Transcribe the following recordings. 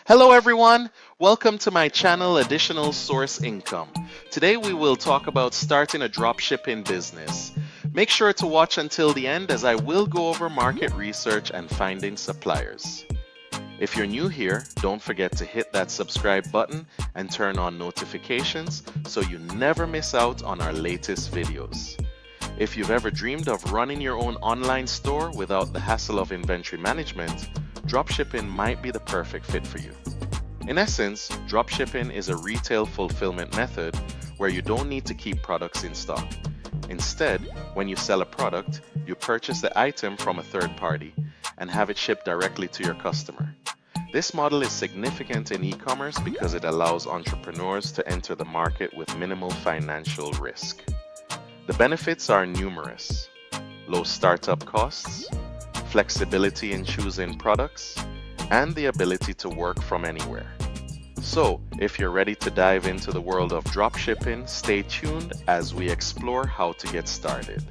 Hello everyone, welcome to my channel Additional Source Income. Today we will talk about starting a dropshipping business. Make sure to watch until the end as I will go over market research and finding suppliers. If you're new here, don't forget to hit that subscribe button and turn on notifications so you never miss out on our latest videos. If you've ever dreamed of running your own online store without the hassle of inventory management, dropshipping might be the perfect fit for you. In essence, dropshipping is a retail fulfillment method where you don't need to keep products in stock. Instead, when you sell a product, you purchase the item from a third party and have it shipped directly to your customer. This model is significant in e-commerce because it allows entrepreneurs to enter the market with minimal financial risk. The benefits are numerous: low startup costs, flexibility in choosing products, and the ability to work from anywhere. So, if you're ready to dive into the world of dropshipping, stay tuned as we explore how to get started.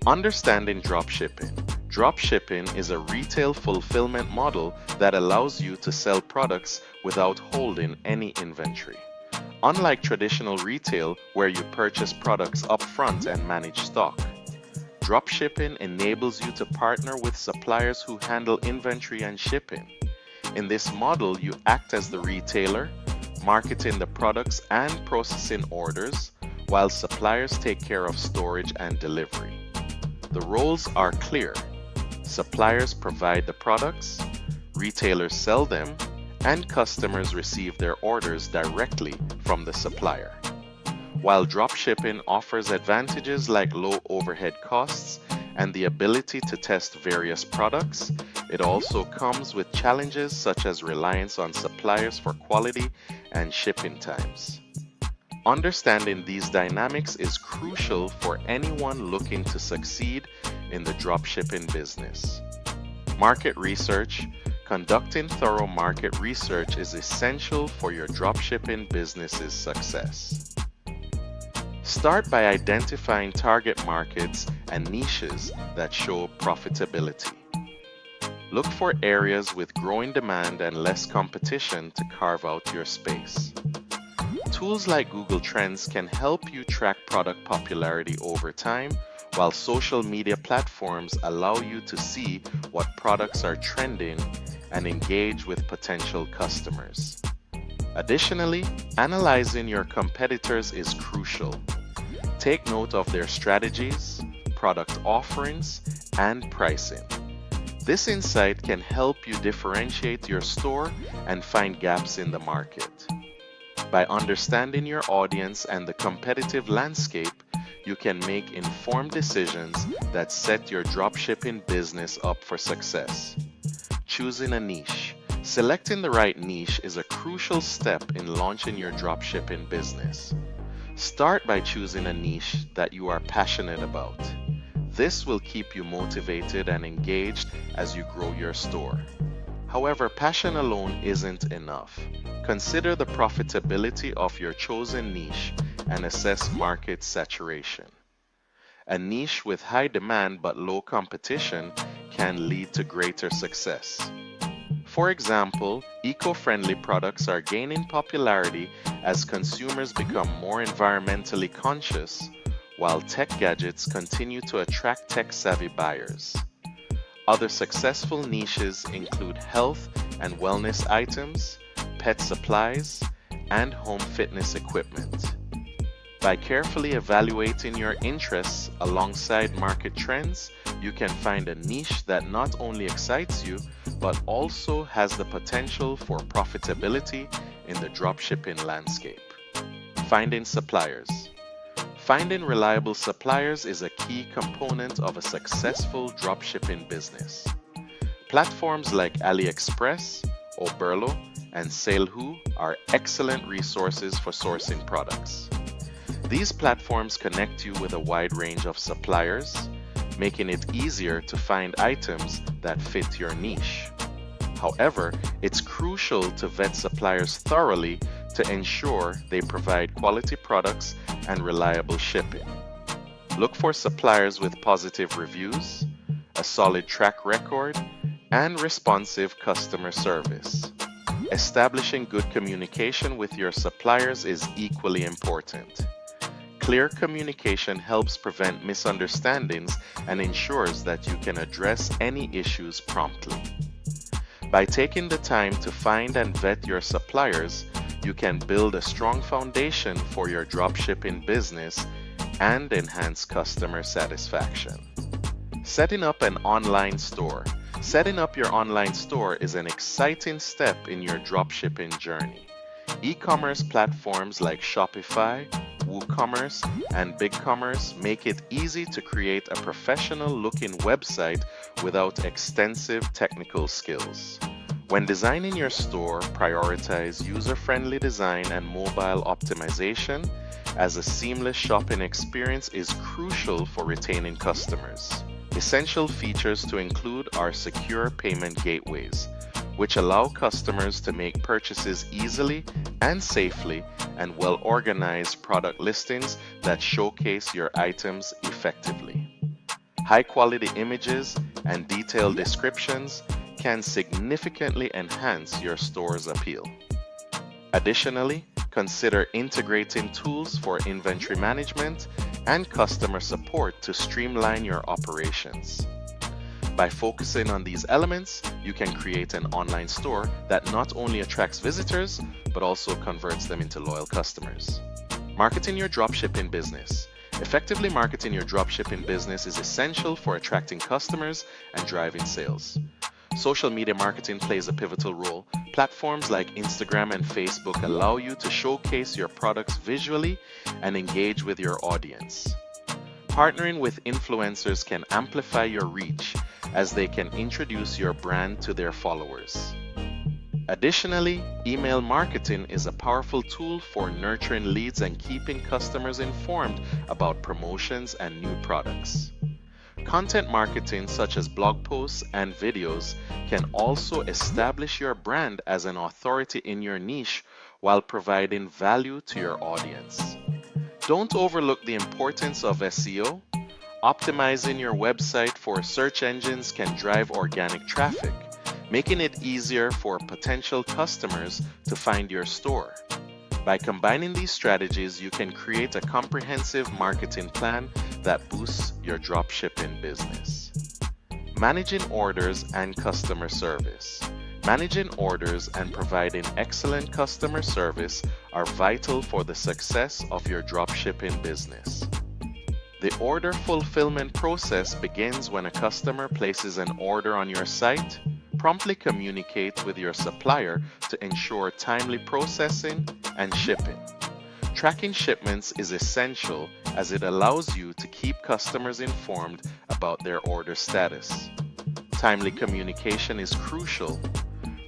Understanding dropshipping. Dropshipping is a retail fulfillment model that allows you to sell products without holding any inventory. Unlike traditional retail, where you purchase products upfront and manage stock, dropshipping enables you to partner with suppliers who handle inventory and shipping. In this model, you act as the retailer, marketing the products and processing orders, while suppliers take care of storage and delivery. The roles are clear. Suppliers provide the products, retailers sell them, and customers receive their orders directly from the supplier. While dropshipping offers advantages like low overhead costs and the ability to test various products, it also comes with challenges such as reliance on suppliers for quality and shipping times. Understanding these dynamics is crucial for anyone looking to succeed in the dropshipping business. Market research. Conducting thorough market research is essential for your dropshipping business's success. Start by identifying target markets and niches that show profitability. Look for areas with growing demand and less competition to carve out your space. Tools like Google Trends can help you track product popularity over time, while social media platforms allow you to see what products are trending and engage with potential customers. Additionally, analyzing your competitors is crucial. Take note of their strategies, product offerings, and pricing. This insight can help you differentiate your store and find gaps in the market. By understanding your audience and the competitive landscape, you can make informed decisions that set your dropshipping business up for success. Choosing a niche. Selecting the right niche is a crucial step in launching your dropshipping business. Start by choosing a niche that you are passionate about. This will keep you motivated and engaged as you grow your store. However, passion alone isn't enough. Consider the profitability of your chosen niche and assess market saturation. A niche with high demand but low competition can lead to greater success. For example, eco-friendly products are gaining popularity as consumers become more environmentally conscious, while tech gadgets continue to attract tech-savvy buyers. Other successful niches include health and wellness items, pet supplies, and home fitness equipment. By carefully evaluating your interests alongside market trends, you can find a niche that not only excites you, but also has the potential for profitability in the dropshipping landscape. Finding suppliers. Finding reliable suppliers is a key component of a successful dropshipping business. Platforms like AliExpress, Oberlo, and Salehu are excellent resources for sourcing products. These platforms connect you with a wide range of suppliers, making it easier to find items that fit your niche. However, it's crucial to vet suppliers thoroughly to ensure they provide quality products and reliable shipping. Look for suppliers with positive reviews, a solid track record, and responsive customer service. Establishing good communication with your suppliers is equally important. Clear communication helps prevent misunderstandings and ensures that you can address any issues promptly. By taking the time to find and vet your suppliers, you can build a strong foundation for your dropshipping business and enhance customer satisfaction. Setting up an online store. Setting up your online store is an exciting step in your dropshipping journey. E-commerce platforms like Shopify, WooCommerce, and BigCommerce make it easy to create a professional-looking website without extensive technical skills. When designing your store, prioritize user-friendly design and mobile optimization, as a seamless shopping experience is crucial for retaining customers. Essential features to include are secure payment gateways, which allow customers to make purchases easily and safely, and well-organized product listings that showcase your items effectively. High-quality images and detailed descriptions can significantly enhance your store's appeal. Additionally, consider integrating tools for inventory management and customer support to streamline your operations. By focusing on these elements, you can create an online store that not only attracts visitors, but also converts them into loyal customers. Marketing your dropshipping business. Effectively marketing your dropshipping business is essential for attracting customers and driving sales. Social media marketing plays a pivotal role. Platforms like Instagram and Facebook allow you to showcase your products visually and engage with your audience. Partnering with influencers can amplify your reach, as they can introduce your brand to their followers. Additionally, email marketing is a powerful tool for nurturing leads and keeping customers informed about promotions and new products. Content marketing, such as blog posts and videos, can also establish your brand as an authority in your niche while providing value to your audience. Don't overlook the importance of SEO. Optimizing your website for search engines can drive organic traffic, making it easier for potential customers to find your store. By combining these strategies, you can create a comprehensive marketing plan that boosts your dropshipping business. Managing orders and customer service. Managing orders and providing excellent customer service are vital for the success of your dropshipping business. The order fulfillment process begins when a customer places an order on your site. Promptly communicate with your supplier to ensure timely processing and shipping. Tracking shipments is essential, as it allows you to keep customers informed about their order status. Timely communication is crucial.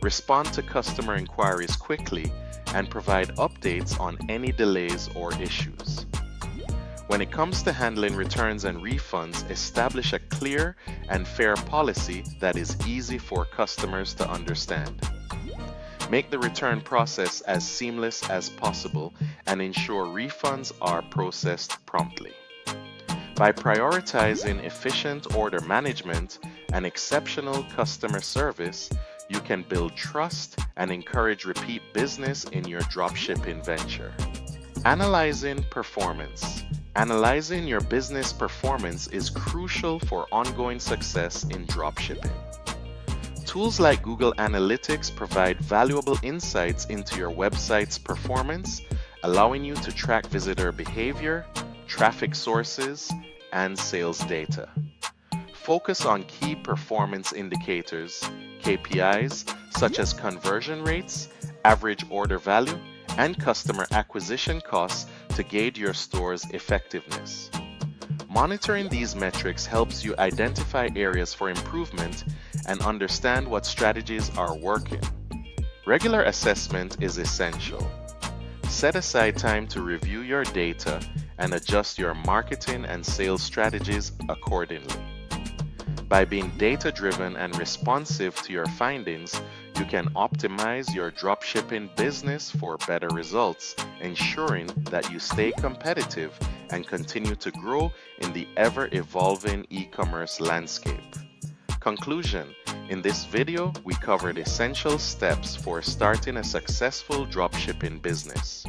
Respond to customer inquiries quickly and provide updates on any delays or issues. When it comes to handling returns and refunds, establish a clear and fair policy that is easy for customers to understand. Make the return process as seamless as possible and ensure refunds are processed promptly. By prioritizing efficient order management and exceptional customer service, you can build trust and encourage repeat business in your dropshipping venture. Analyzing performance. Analyzing your business performance is crucial for ongoing success in dropshipping. Tools like Google Analytics provide valuable insights into your website's performance, allowing you to track visitor behavior, traffic sources, and sales data. Focus on key performance indicators, KPIs, such as conversion rates, average order value, and customer acquisition costs to gauge your store's effectiveness. Monitoring these metrics helps you identify areas for improvement and understand what strategies are working. Regular assessment is essential. Set aside time to review your data and adjust your marketing and sales strategies accordingly. By being data-driven and responsive to your findings, you can optimize your dropshipping business for better results, ensuring that you stay competitive and continue to grow in the ever-evolving e-commerce landscape. Conclusion: in this video, we covered essential steps for starting a successful dropshipping business.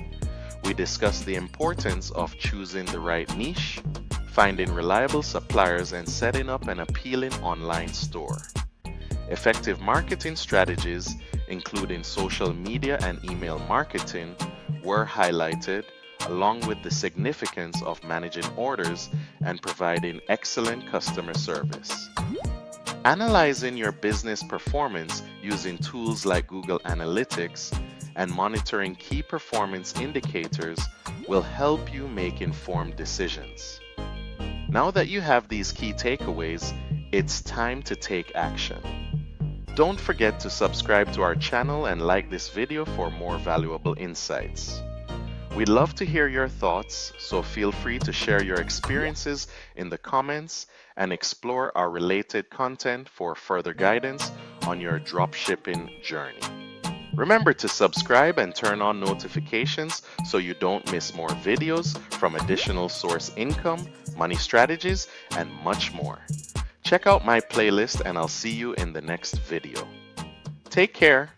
We discussed the importance of choosing the right niche, finding reliable suppliers, and setting up an appealing online store. Effective marketing strategies, including social media and email marketing, were highlighted, along with the significance of managing orders and providing excellent customer service. Analyzing your business performance using tools like Google Analytics and monitoring key performance indicators will help you make informed decisions. Now that you have these key takeaways, it's time to take action. Don't forget to subscribe to our channel and like this video for more valuable insights. We'd love to hear your thoughts, so feel free to share your experiences in the comments and explore our related content for further guidance on your dropshipping journey. Remember to subscribe and turn on notifications so you don't miss more videos from additional source income, money strategies, and much more. Check out my playlist and I'll see you in the next video. Take care.